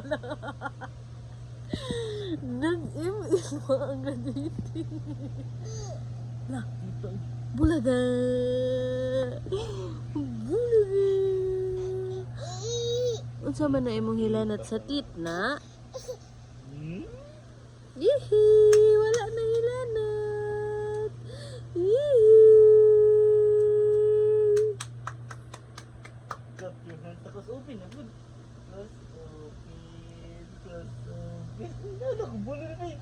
na. Nag-im-is pa ang ganitin. Lah, dito. Bulaga. Bulaga. Unsa man na imong hilanat sa titna? Yihi, wala na hilanat. Yihi. Clap your hands. Close open na good. Close open. Close open. Ano ko bulo na eh.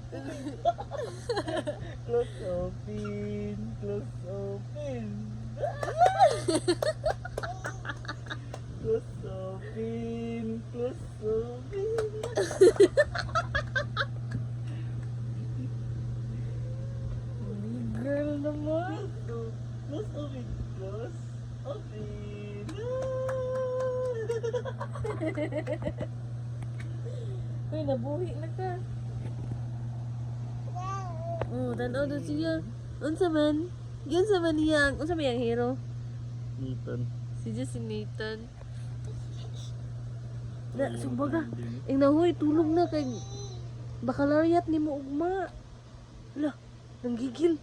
Close open. Close open. Close open. Close open. Girl naman. Close open. Close open. Uy, nabuhi na ka. Oh, tanaw doon siya. Unsa man? Unsa man niya? Unsa man yung hero? Nathan. Si Nathan. Na, sumbaga. Ing nahoy, tulog na kay bakalariat ni mo ugma. Hala, nanggigil.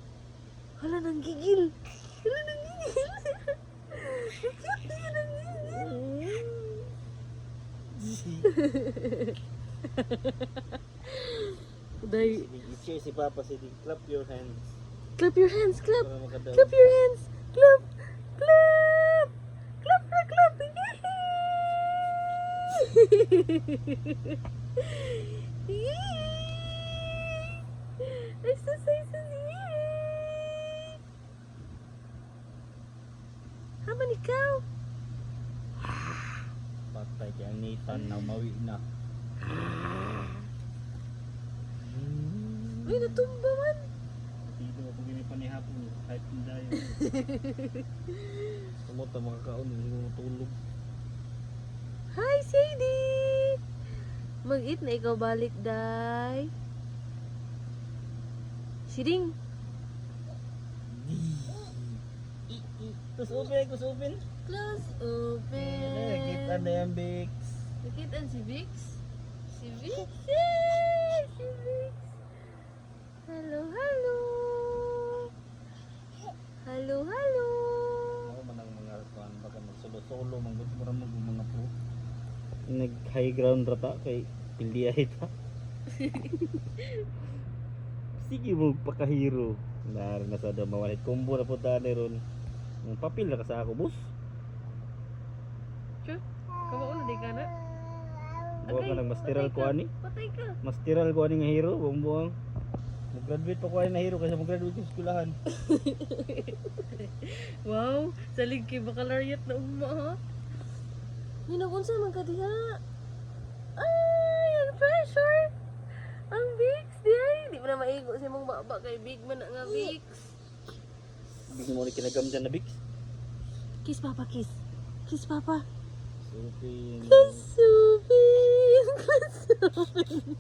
Hala, nanggigil. Hala, nanggigil. Cute niya, nanggigil. Day, I-cheer si Papa si clap your hands. clap your hands, clap. Para makadaw. Clap your hands. Clap. Clap. Clap, clap, clap. Exercises, yay! Haman ikaw? Patay kaya ang Nathan na mawi na. Uy, natumba man. Dito ako ginipan ni hapon. Kahit hindi tayo. Tumot ang mga kaon. Hindi mo matulog. Hi, Sadie! Mag-eat na ikaw balik, day. Siring. Close open. Close open. Close open. Kita na yan, Bix. Nakita si Vix? Si Vix? Yay! Si Vix! Hello, hello! Hello, hello! Ako man ang mga kuhan. Baka magsolo-solo. Manggut mo rin mga pro. Nag-high ground rata kay Pildiay ta. Sige mo pakahiro. Nara na sa mawalit. Combo na po tani ron. Ang papel na ka sa ako, boss. Sure? Kamauna di ka na? Buwag ka ng masteral patay ko ani. Patay ka! Masteral ko ani nga hero. Buwang. Mag-graduate pa ko ani na hero kasi mag-graduate yung eskwelahan. Wow! Salig kay bakalariat na ugma ha? Ginakon sa mga kadiha. Ay! Ang pressure! Ang Vicks! Di ay! Di mo na maigo sa mong baba kay Big man na nga Vicks. Hindi mo ulit kinagam dyan na Bix. Kiss Papa, kiss. Kiss Papa. Supin. Kiss Supin. Kiss Supin.